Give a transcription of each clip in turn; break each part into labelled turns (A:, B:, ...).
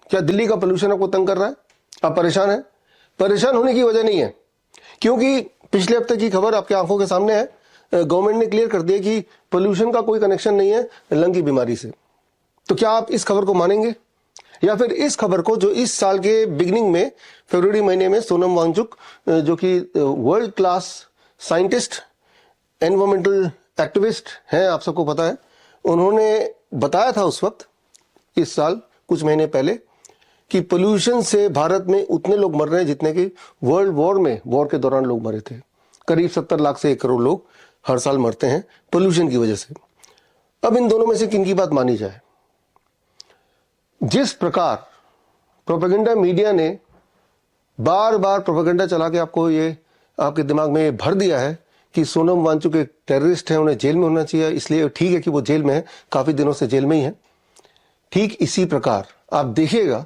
A: क्या दिल्ली का पोल्यूशन आपको तंग कर रहा है? आप परेशान हैं? परेशान होने की वजह नहीं है, क्योंकि पिछले हफ्ते की खबर आपके आंखों के सामने है। गवर्नमेंट ने क्लियर कर दिया कि पोल्यूशन का कोई कनेक्शन नहीं है लंग की बीमारी से। तो क्या आप इस खबर को मानेंगे, या फिर इस खबर को जो इस साल के बिगिनिंग में फरवरी महीने में सोनम वांगचुक, जो कि world class scientist, environmental activist हैं, आप सबको पता है, उन्होंने बताया था उस वक्त, इस साल कुछ महीने पहले, कि पोल्यूशन से भारत में उतने लोग मर रहे हैं जितने कि वर्ल्ड वॉर के दौरान लोग मरे थे। करीब 70 लाख से 1 करोड़ लोग हर साल मरते हैं पोल्यूशन की वजह से। अब इन दोनों में से किन की बात मानी जाए? जिस प्रकार प्रोपेगेंडा मीडिया ने बार बार प्रोपेगेंडा चला के आपको ये आपके दिमाग में ये भर दिया है कि सोनम वांगचुक एक टेररिस्ट है, उन्हें जेल में होना चाहिए, इसलिए ठीक है कि वो जेल में है, काफी दिनों से जेल में ही है। ठीक इसी प्रकार आप देखिएगा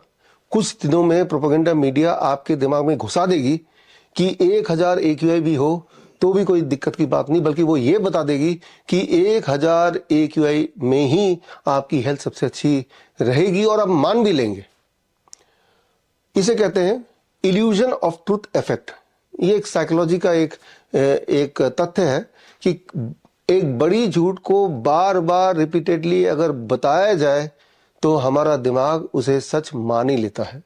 A: कुछ दिनों में प्रोपेगेंडा मीडिया आपके दिमाग में घुसा देगी कि 1000 AQI भी हो तो भी कोई दिक्कत की बात नहीं, बल्कि वो ये बता देगी कि 1000 AQI में ही आपकी हेल्थ सबसे अच्छी रहेगी, और आप मान भी लेंगे। इसे कहते हैं इल्यूजन ऑफ ट्रूथ इफेक्ट। ये एक साइकोलॉजी का एक तथ्य है कि एक बड़ी झूठ को बार बार रिपीटेडली अगर बताया जाए तो हमारा दिमाग उसे सच मान ही लेता है।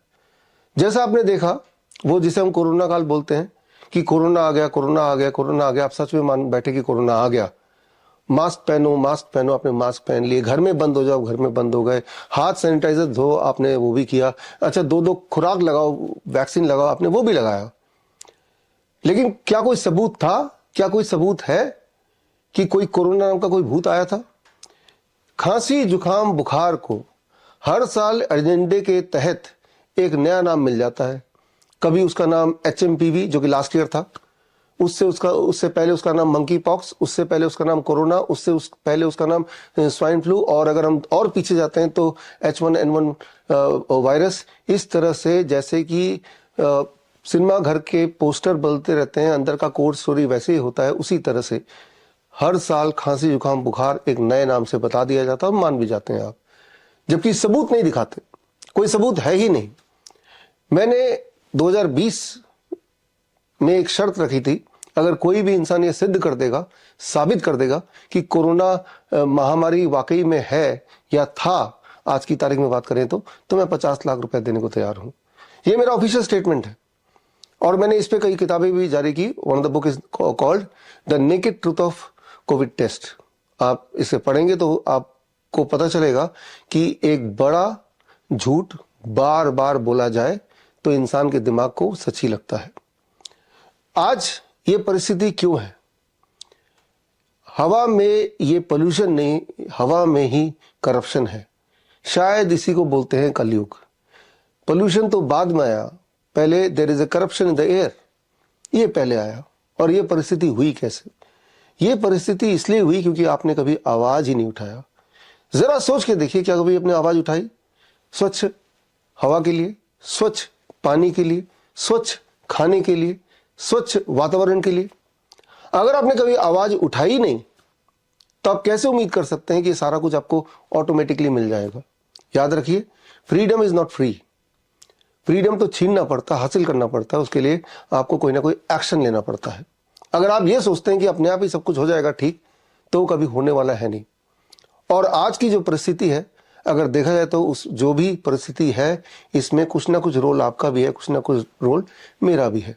A: जैसा आपने देखा, वो जिसे हम कोरोना काल बोलते हैं कि कोरोना आ गया, कोरोना आ गया, कोरोना आ गया, आप सच में मान बैठे कि कोरोना आ गया। मास्क पहनो, मास्क पहनो, आपने मास्क पहन लिए, घर में बंद हो जाओ, घर में बंद हो गए, हाथ सैनिटाइजर धो, आपने वो भी किया। अच्छा, 2 खुराक लगाओ, वैक्सीन लगाओ, आपने वो भी लगाया। लेकिन क्या कोई सबूत था, क्या कोई सबूत है कि कोई कोरोना नाम का कोई भूत आया था? खांसी जुकाम बुखार को हर साल एजेंडे के तहत एक नया नाम मिल जाता है। कभी उसका नाम HMPV, जो कि लास्ट ईयर था, उससे पहले उसका नाम मंकी पॉक्स, उससे पहले उसका नाम कोरोना, पहले उसका नाम स्वाइन फ्लू, और अगर हम और पीछे जाते हैं तो H1N1 वायरस। इस तरह से जैसे कि सिनेमा घर के पोस्टर बदलते रहते हैं, अंदर का कोड स्टोरी वैसे ही होता है, उसी तरह से हर साल खांसी जुकाम बुखार एक नए नाम से बता दिया जाता है, मान भी जाते हैं आप, जबकि सबूत नहीं दिखाते, कोई सबूत है ही नहीं। मैंने 2020 में एक शर्त रखी थी, अगर कोई भी इंसान ये सिद्ध कर देगा, साबित कर देगा कि कोरोना महामारी वाकई में है या था, आज की तारीख में बात करें तो मैं 50 लाख रुपए देने को तैयार हूं। ये मेरा ऑफिशियल स्टेटमेंट है, और मैंने इस पे कई किताबें भी जारी की। One of the book is called the naked truth of covid test. आप इसे पढ़ेंगे तो आपको पता चलेगा कि एक बड़ा झूठ बार बार बोला जाए तो इंसान के दिमाग को सच ही लगता है। आज ये परिस्थिति क्यों है? हवा में ये पोल्यूशन नहीं, हवा में ही करप्शन है। शायद इसी को बोलते हैं कलयुग। पोल्यूशन तो बाद में आया, पहले there is a corruption in the air, ये पहले आया। और ये परिस्थिति हुई कैसे? ये परिस्थिति इसलिए हुई क्योंकि आपने कभी आवाज ही नहीं उठाया। जरा सोच के देखिए, क्या कभी आपने आवाज उठाई स्वच्छ हवा के लिए, स्वच्छ पानी के लिए, स्वच्छ खाने के लिए, स्वच्छ वातावरण के लिए? अगर आपने कभी आवाज उठाई नहीं तो आप कैसे उम्मीद कर सकते हैं कि सारा कुछ आपको ऑटोमेटिकली मिल जाएगा? याद रखिए, freedom is not free. Freedom तो छीनना पड़ता, हासिल करना पड़ता है, उसके लिए आपको कोई ना कोई एक्शन लेना पड़ता है। अगर आप ये सोचते हैं कि अपने आप ही सब कुछ हो जाएगा ठीक, तो कभी होने वाला है नहीं। और आज की जो परिस्थिति है, अगर देखा जाए तो उस जो भी परिस्थिति है, इसमें कुछ ना कुछ रोल आपका भी है, कुछ ना कुछ रोल मेरा भी है।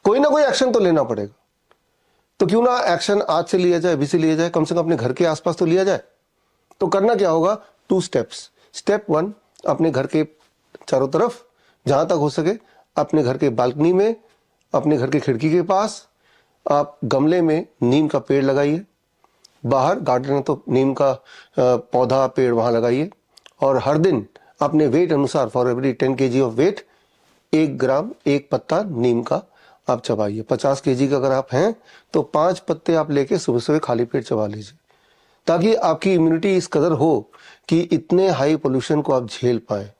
A: कोई ना कोई एक्शन तो लेना पड़ेगा। तो क्यों ना एक्शन आज से लिया जाए, अभी से लिया जाए, कम से कम अपने घर के आसपास तो लिया जाए। तो करना क्या होगा? 2 स्टेप्स। स्टेप 1, अपने घर के चारों तरफ जहां तक हो सके, अपने घर के बालकनी में, अपने घर के खिड़की के पास आप गमले में नीम का पेड़ लगाइए। बाहर गार्डन है तो नीम का पौधा पेड़ वहां लगाइए। और हर दिन अपने वेट अनुसार, for every 10 kg of weight, 1 gram 1 पत्ता नीम का आप चबाइए। 50 kg का अगर आप हैं तो 5 पत्ते आप लेके सुबह सुबह खाली पेट चबा लीजिए, ताकि आपकी इम्यूनिटी इस कदर हो कि इतने हाई पोल्यूशन को आप झेल पाए।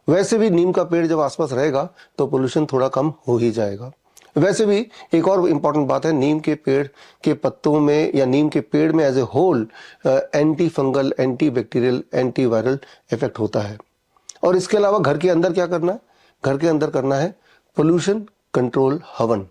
A: वैसे भी नीम का पेड़ जब आसपास रहेगा तो पोल्यूशन थोड़ा कम हो ही जाएगा। वैसे भी एक और इंपॉर्टेंट बात है, नीम के पेड़ के पत्तों में या नीम के पेड़ में as a whole anti fungal, anti bacterial, anti viral effect होता है। और इसके अलावा घर के अंदर क्या करना है? घर के अंदर करना है पोल्यूशन कंट्रोल हवन,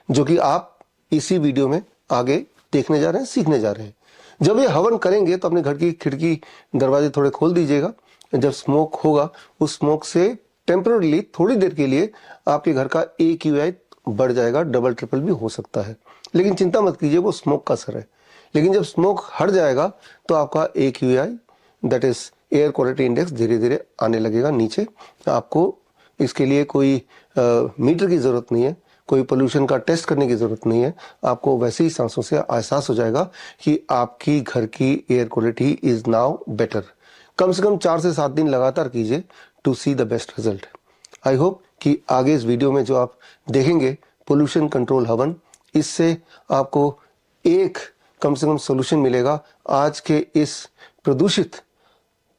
A: जो कि आप इसी वीडियो में आगे देखने जा रहे हैं, सीखने जा रहे हैं। जब ये हवन करेंगे तो अपने घर की खिड़की दरवाजे थोड़े खोल दीजिएगा। जब स्मोक होगा उस स्मोक से टेम्पररीली थोड़ी देर के लिए आपके घर का AQI बढ़ जाएगा, डबल ट्रिपल भी हो सकता है, लेकिन चिंता मत कीजिए, वो स्मोक का असर है। लेकिन जब स्मोक हट जाएगा तो आपका AQI that is air quality index धीरे धीरे आने लगेगा नीचे। आपको इसके लिए कोई मीटर की जरूरत नहीं है, कोई पोल्यूशन का टेस्ट करने की जरूरत नहीं है। आपको वैसे ही सांसों से एहसास हो जाएगा कि आपकी घर की air quality is now better. कम से कम 4 से 7 दिन लगातार कीजिए to see the best result. I hope कि आगे इस वीडियो में जो आप देखेंगे पोल्यूशन कंट्रोल हवन, इससे आपको एक कम से कम सोल्यूशन मिलेगा आज के इस प्रदूषित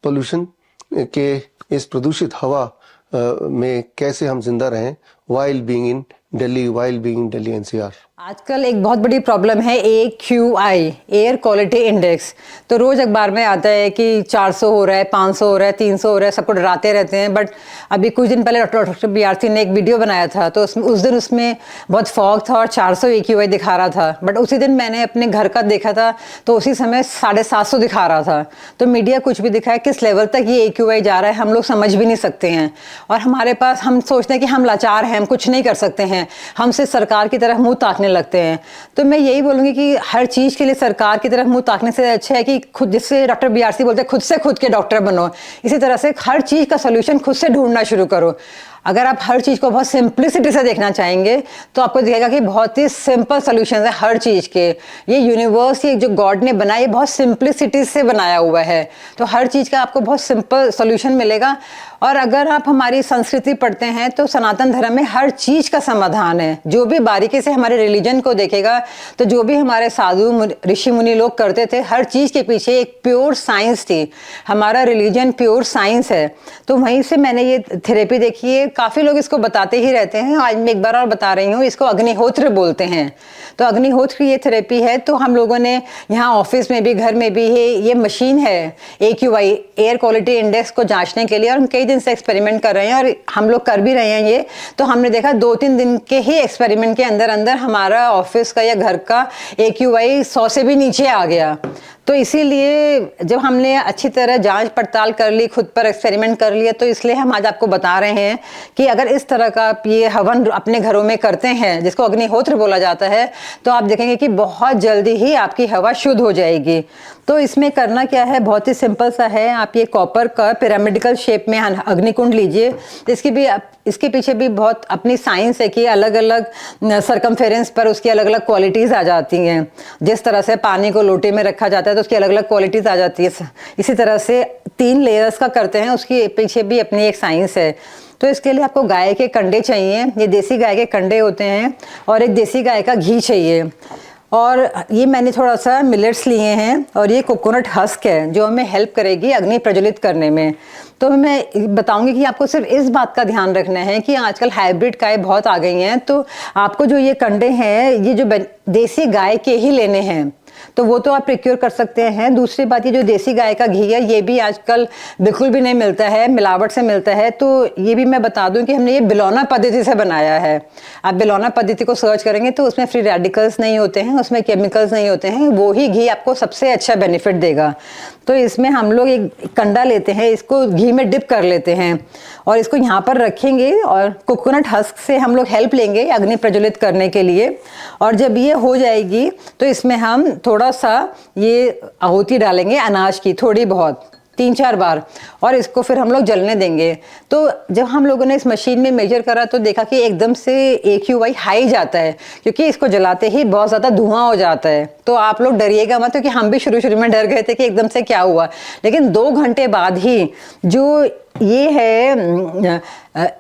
A: पोल्यूशन के, इस प्रदूषित हवा में कैसे हम जिंदा रहें while being in Delhi, while being in Delhi NCR।
B: आजकल एक बहुत बड़ी प्रॉब्लम है AQI, एयर क्वालिटी इंडेक्स। तो रोज़ अखबार में आता है कि 400 हो रहा है, 500 हो रहा है, 300 हो रहा है, सबको डराते रहते हैं। बट अभी कुछ दिन पहले डॉक्टर BRC ने एक वीडियो बनाया था, तो उस दिन उसमें बहुत फॉग था और 400 AQI दिखा रहा था। बट उसी दिन मैंने अपने घर का देखा था तो उसी समय 750 दिखा रहा था। तो मीडिया कुछ भी दिखाए, किस लेवल तक ये AQI जा रहा है हम लोग समझ भी नहीं सकते हैं। और हमारे पास, हम सोचते हैं कि हम लाचार हैं, हम कुछ नहीं कर सकते हैं, हम सिर्फ सरकार की तरफ मुँह ताकने लगते हैं। तो मैं यही बोलूंगी कि हर चीज के लिए सरकार की तरफ मुंह ताकने से अच्छा है कि खुद, जिससे डॉक्टर BRC बोलते हैं खुद से खुद के डॉक्टर बनो, इसी तरह से हर चीज का सोल्यूशन खुद से ढूंढना शुरू करो। अगर आप हर चीज़ को बहुत सिंप्लिसिटी से देखना चाहेंगे तो आपको दिखेगा कि बहुत ही सिंपल सॉल्यूशंस है हर चीज़ के। ये यूनिवर्स, ये जो गॉड ने बनाया, ये बहुत सिंप्लिसिटी से बनाया हुआ है, तो हर चीज़ का आपको बहुत सिंपल सॉल्यूशन मिलेगा। और अगर आप हमारी संस्कृति पढ़ते हैं तो सनातन धर्म में हर चीज़ का समाधान है। जो भी बारीकी से हमारे रिलीजन को देखेगा तो जो भी हमारे साधु ऋषि मुनि लोग करते थे, हर चीज़ के पीछे एक प्योर साइंस थी। हमारा रिलीजन प्योर साइंस है। तो वहीं से मैंने ये थेरेपी देखी है। काफ़ी लोग इसको बताते ही रहते हैं, आज मैं एक बार और बता रही हूँ, इसको अग्निहोत्र बोलते हैं। तो अग्निहोत्र की ये थेरेपी है। तो हम लोगों ने यहाँ ऑफिस में भी, घर में भी ये मशीन है AQI, एयर क्वालिटी इंडेक्स को जांचने के लिए, और हम कई दिन से एक्सपेरिमेंट कर रहे हैं और हम लोग कर भी रहे हैं ये। तो हमने देखा 2-3 दिन के ही एक्सपेरिमेंट के अंदर अंदर हमारा ऑफिस का या घर का AQI 100 से भी नीचे आ गया। तो इसीलिए जब हमने अच्छी तरह जांच पड़ताल कर ली, खुद पर एक्सपेरिमेंट कर लिया, तो इसलिए हम आज आपको बता रहे हैं कि अगर इस तरह का आप ये हवन अपने घरों में करते हैं, जिसको अग्निहोत्र बोला जाता है, तो आप देखेंगे कि बहुत जल्दी ही आपकी हवा शुद्ध हो जाएगी। तो इसमें करना क्या है, बहुत ही सिंपल सा है। आप ये कॉपर का पिरामिडिकल शेप में अग्निकुंड लीजिए। तो इसके पीछे भी बहुत अपनी साइंस है कि अलग अलग सरकमफेरेंस पर उसकी अलग अलग क्वालिटीज़ आ जाती हैं। जिस तरह से पानी को लोटे में रखा जाता है तो उसकी अलग अलग क्वालिटीज़ आ जाती है, इसी तरह से 3 लेयर्स का करते हैं, उसकी पीछे भी अपनी एक साइंस है। तो इसके लिए आपको गाय के कंडे चाहिए, ये देसी गाय के कंडे होते हैं, और एक देसी गाय का घी चाहिए। और ये मैंने थोड़ा सा मिलेट्स लिए हैं, और ये कोकोनट हस्क है जो हमें हेल्प करेगी अग्नि प्रज्वलित करने में। तो मैं बताऊंगी कि आपको सिर्फ इस बात का ध्यान रखना है कि आजकल हाइब्रिड गाय बहुत आ गई हैं, तो आपको जो ये कंडे हैं, ये जो देसी गाय के ही लेने हैं, तो वो तो आप प्रिक्योर कर सकते हैं। दूसरी बात, ये जो देसी गाय का घी है, ये भी आजकल बिल्कुल भी नहीं मिलता है, मिलावट से मिलता है। तो ये भी मैं बता दूं कि हमने ये बिलौना पद्धति से बनाया है। आप बिलौना पद्धति को सर्च करेंगे तो उसमें फ्री रेडिकल्स नहीं होते हैं, उसमें केमिकल्स नहीं होते हैं, वो ही घी आपको सबसे अच्छा बेनिफिट देगा। तो इसमें हम लोग एक कंडा लेते हैं, इसको घी में डिप कर लेते हैं और इसको यहाँ पर रखेंगे, और कोकोनट हस्क से हम लोग हेल्प लेंगे अग्नि प्रज्वलित करने के लिए। और जब ये हो जाएगी तो इसमें हम थोड़ा सा ये आहुति डालेंगे अनाज की, थोड़ी बहुत, 3-4 बार, और इसको फिर हम लोग जलने देंगे। तो जब हम लोगों ने इस मशीन में मेजर करा तो देखा कि एकदम से AQI हाई जाता है, क्योंकि इसको जलाते ही बहुत ज़्यादा धुआं हो जाता है। तो आप लोग डरिएगा मत, क्योंकि हम भी शुरू में डर गए थे कि एकदम से क्या हुआ। लेकिन 2 घंटे बाद ही जो ये है,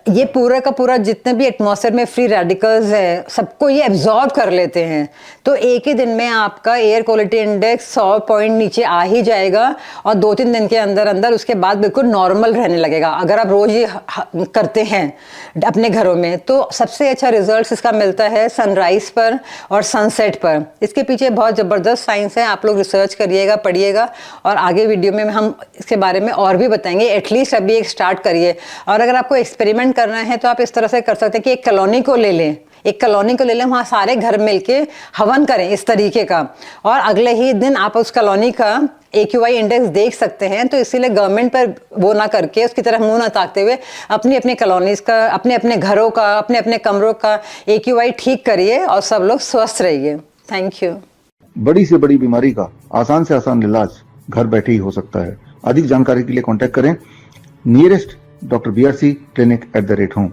B: ये पूरा का पूरा जितने भी एटमॉस्फेयर में फ्री रेडिकल्स है, सबको ये एब्जॉर्ब कर लेते हैं। तो एक ही दिन में आपका एयर क्वालिटी इंडेक्स 100 पॉइंट नीचे आ ही जाएगा, और 2-3 दिन के अंदर अंदर उसके बाद बिल्कुल नॉर्मल रहने लगेगा। अगर आप रोज ये करते हैं अपने घरों में, तो सबसे अच्छा रिजल्ट इसका मिलता है सनराइज पर और सनसेट पर। इसके पीछे बहुत ज़बरदस्त साइंस है, आप लोग रिसर्च करिएगा, पढ़िएगा, और आगे वीडियो में हम इसके बारे में और भी बताएंगे। एटलीस्ट अभी एक स्टार्ट करिए। और अगर आपको एक्सपेरिमेंट करना है तो आप इस तरह से कर सकते हैं कि एक कॉलोनी को ले लें, वहाँ सारे घर मिलके हवन करें इस तरीके का, और अगले ही दिन आप उस कॉलोनी का AQI इंडेक्स देख सकते हैं। तो इसीलिए गवर्नमेंट पर वो ना करके, उसकी तरफ मुंह ना ताकते हुए, अपनी अपनी कॉलोनीज का, अपने अपने घरों का, अपने अपने कमरों का AQI ठीक करिए और सब लोग स्वस्थ रहिए। Thank you.
C: बड़ी से बड़ी बीमारी का आसान से आसान इलाज घर बैठे ही हो सकता है। अधिक जानकारी के लिए कांटेक्ट करें nearest doctor BRC clinic @home।